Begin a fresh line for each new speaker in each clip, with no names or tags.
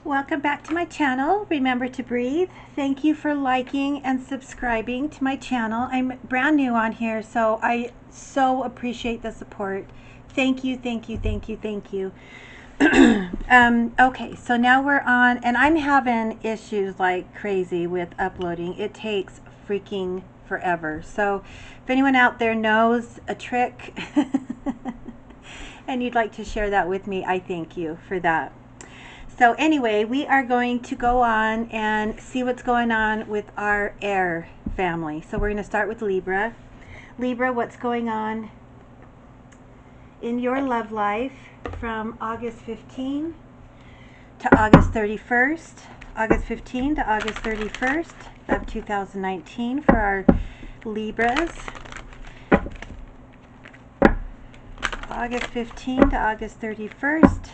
Welcome back to my channel. Remember to breathe. Thank you for liking and subscribing to my channel. I'm brand new on here, so I so appreciate the support. Thank you, thank you, thank you, thank you. Okay, so now we're on, and I'm having issues like crazy with uploading. It takes freaking forever. So if anyone out there knows a trick and you'd like to share that with me, I thank you for that. So anyway, we are going to go on and see what's going on with our air family. So we're going to start with Libra. Libra, what's going on in your love life from August 15 to August 31st? August 15 to August 31st of 2019 for our Libras. August 15 to August 31st.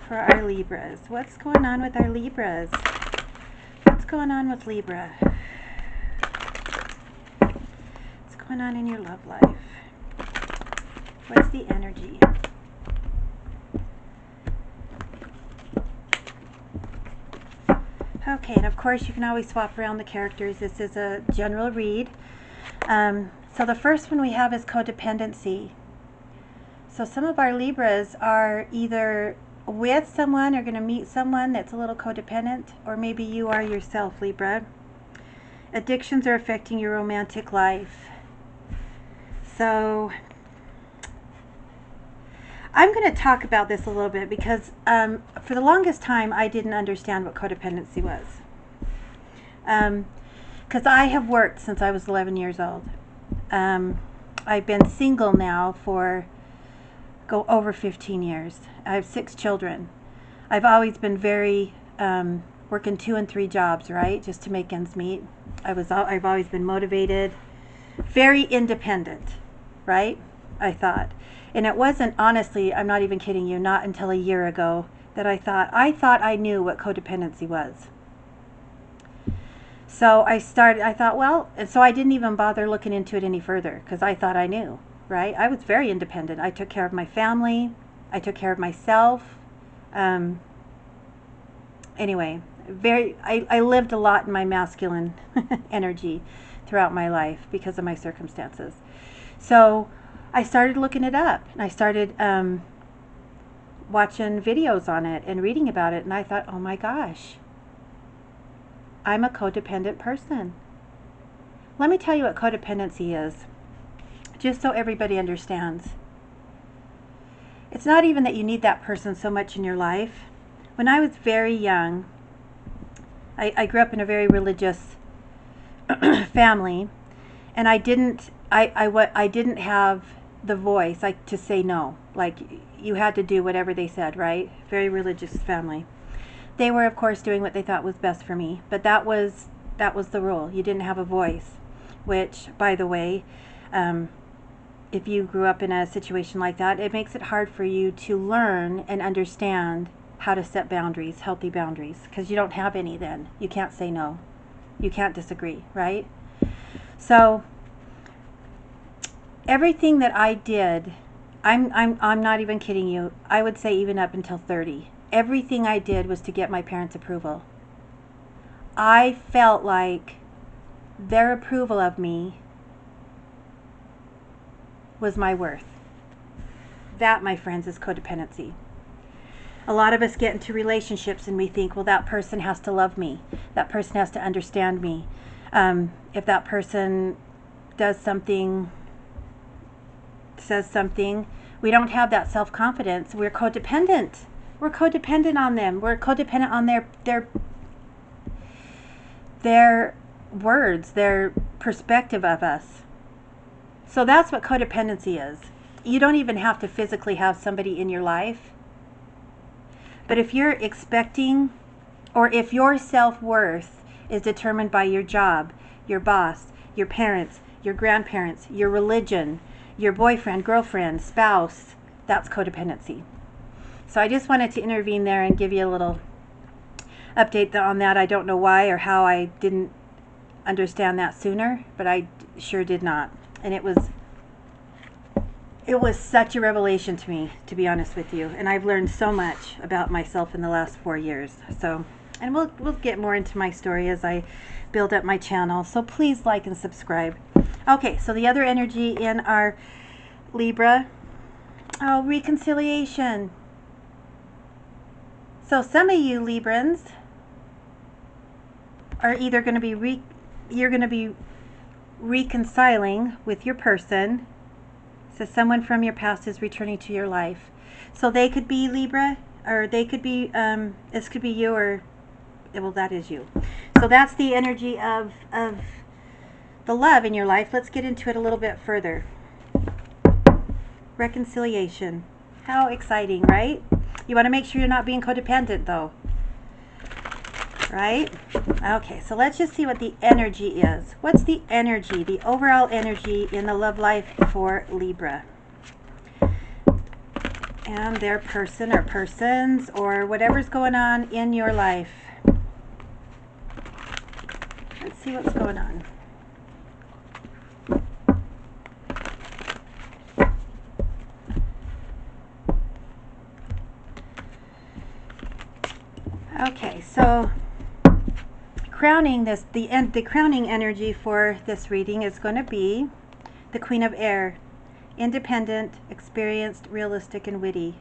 For our Libras. What's going on with our Libras? What's going on with Libra? What's going on in your love life? What's the energy? Okay, and of course you can always swap around the characters. This is a general read. So the first one we have is codependency. So some of our Libras are either with someone or going to meet someone that's a little codependent, or maybe you are yourself, Libra. Addictions are affecting your romantic life. So I'm going to talk about this a little bit because for the longest time I didn't understand what codependency was. Because I have worked since I was 11 years old. I've been single now for over 15 years. I have 6 children. I've always been very working 2 and 3 jobs, right, just to make ends meet. I've always been motivated, very independent, right? I thought, and it wasn't, honestly, I'm not even kidding you, not until a year ago that I thought I knew what codependency was. So I thought, well, and so I didn't even bother looking into it any further because I thought I knew. Right? I was very independent. I took care of my family. I took care of myself. Anyway, I lived a lot in my masculine energy throughout my life because of my circumstances. So I started looking it up, and I started watching videos on it and reading about it, and I thought, oh my gosh, I'm a codependent person. Let me tell you what codependency is. Just so everybody understands. It's not even that you need that person so much in your life. When I was very young, I grew up in a very religious family, and I didn't have the voice to say no. Like, you had to do whatever they said, right? Very religious family. They were, of course, doing what they thought was best for me, but that was the rule. You didn't have a voice, which, by the way, if you grew up in a situation like that, it makes it hard for you to learn and understand how to set boundaries, healthy boundaries, because you don't have any then. You can't say no. You can't disagree, right? So everything that I did, I'm not even kidding you. I would say even up until 30. Everything I did was to get my parents' approval. I felt like their approval of me was my worth. That, my friends, is codependency. A lot of us get into relationships and we think, well, that person has to love me. That person has to understand me. If that person does something, says something, we don't have that self-confidence. We're codependent. We're codependent on them. We're codependent on their words, their perspective of us. So that's what codependency is. You don't even have to physically have somebody in your life. But if you're expecting, or if your self-worth is determined by your job, your boss, your parents, your grandparents, your religion, your boyfriend, girlfriend, spouse, that's codependency. So I just wanted to intervene there and give you a little update on that. I don't know why or how I didn't understand that sooner, but I sure did not. And It was such a revelation to me, to be honest with you. And I've learned so much about myself in the last 4 years. So, and we'll get more into my story as I build up my channel. So please like and subscribe. Okay, so the other energy in our Libra, oh, reconciliation. So some of you Librans are either going to be you're going to be reconciling with your person. So someone from your past is returning to your life. So they could be Libra, or they could be this could be you, or well, that is you. So that's the energy of the love in your life. Let's get into it a little bit further. Reconciliation. How exciting, right? You want to make sure you're not being codependent, though. Right? Okay, so let's just see what the energy is. What's the energy, the overall energy in the love life for Libra? And their person or persons or whatever's going on in your life. Let's see what's going on. Okay, so crowning this, the crowning energy for this reading is going to be the Queen of Air. Independent, experienced, realistic, and witty.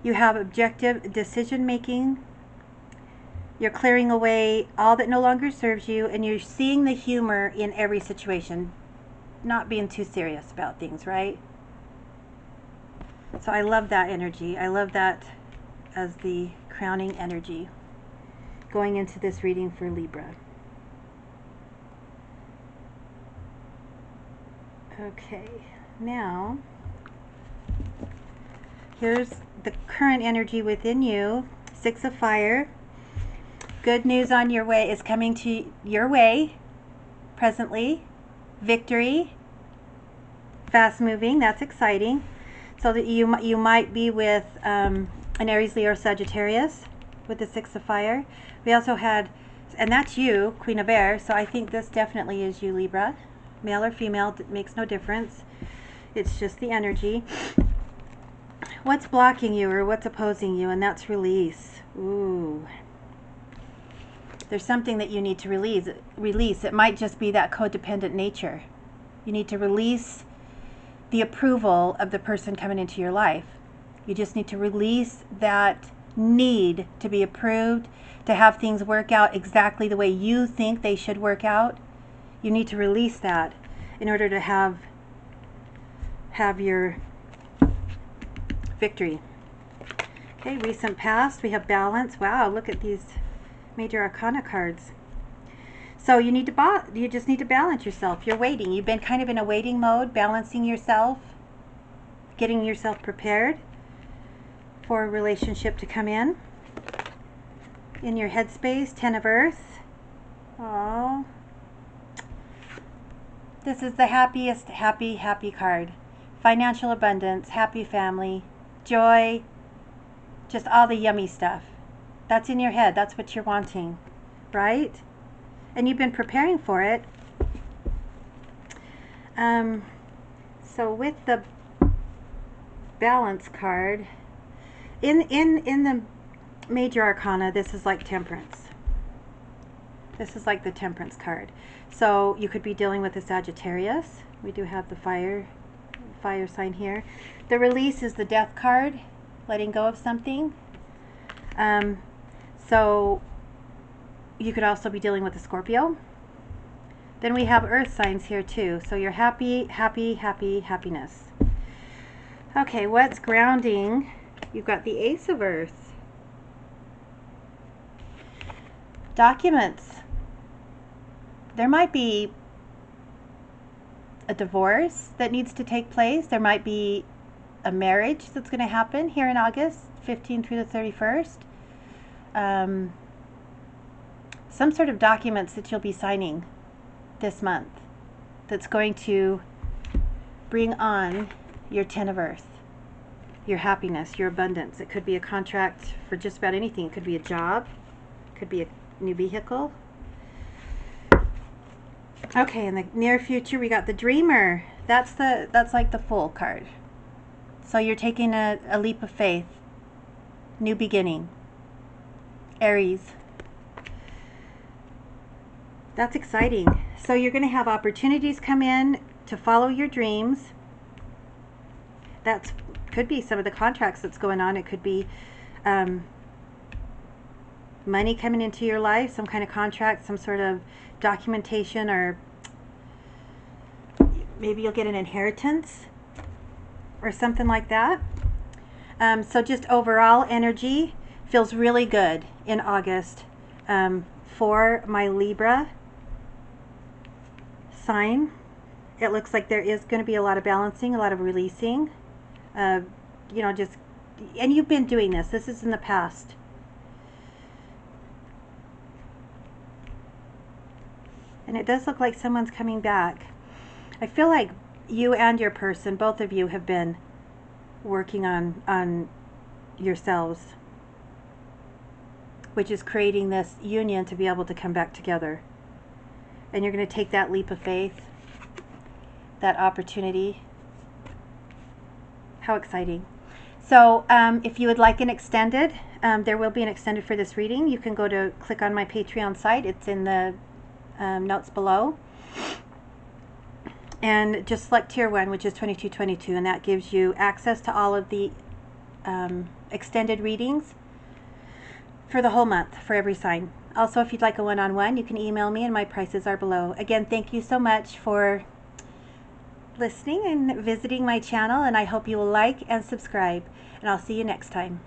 You have objective decision making. You're clearing away all that no longer serves you, and you're seeing the humor in every situation. Not being too serious about things, right? So I love that energy. I love that as the crowning energy going into this reading for Libra. Okay, now here's the current energy within you. Six of Fire. Good news on your way is coming to your way presently. Victory. Fast moving. That's exciting. So that you might be with an Aries, Leo, or Sagittarius with the Six of Fire. We also had, and that's you, Queen of Air, so I think this definitely is you, Libra. Male or female, it makes no difference. It's just the energy. What's blocking you or what's opposing you? And that's release. Ooh. There's something that you need to release. It might just be that codependent nature. You need to release the approval of the person coming into your life. You just need to release that need to be approved, to have things work out exactly the way you think they should work out. You need to release that in order to have your victory. Okay, recent past, we have balance. Wow, look at these major arcana cards. So you just need to balance yourself. You're waiting. You've been kind of in a waiting mode, balancing yourself, getting yourself prepared for a relationship to come in your headspace. Ten of Earth. Oh, this is the happiest happy card. Financial abundance, happy family, joy, just all the yummy stuff. That's in your head. That's what you're wanting, right? And you've been preparing for it. So with the balance card, in the major arcana, this is like Temperance. This is like the Temperance card. So you could be dealing with a Sagittarius. We do have the fire sign here. The release is the Death card, letting go of something. So you could also be dealing with a Scorpio. Then we have Earth signs here too. So you're happiness. Okay, what's grounding? You've got the Ace of Earth. Documents. There might be a divorce that needs to take place. There might be a marriage that's going to happen here in August 15th through the 31st. Some sort of documents that you'll be signing this month that's going to bring on your Ten of Earth, your happiness, your abundance. It could be a contract for just about anything. It could be a job. It could be a new vehicle. Okay, in the near future, we got the Dreamer. That's like the Fool card. So you're taking a leap of faith, new beginning. Aries. That's exciting. So you're going to have opportunities come in to follow your dreams. That could be some of the contracts that's going on. It could be money coming into your life, some kind of contract, some sort of documentation, or maybe you'll get an inheritance or something like that. So just overall energy feels really good in August for my Libra sign. It looks like there is going to be a lot of balancing, a lot of releasing. You know, just, and you've been doing this. This is in the past. And it does look like someone's coming back. I feel like you and your person, both of you, have been working on yourselves, which is creating this union to be able to come back together. And you're going to take that leap of faith, that opportunity. How exciting. So if you would like an extended, there will be an extended for this reading. You can go to click on my Patreon site. It's in the notes below. And just select tier 1, which is 2222, and that gives you access to all of the extended readings for the whole month for every sign. Also, if you'd like a one-on-one, you can email me and my prices are below. Again, thank you so much for listening and visiting my channel, and I hope you will like and subscribe, and I'll see you next time.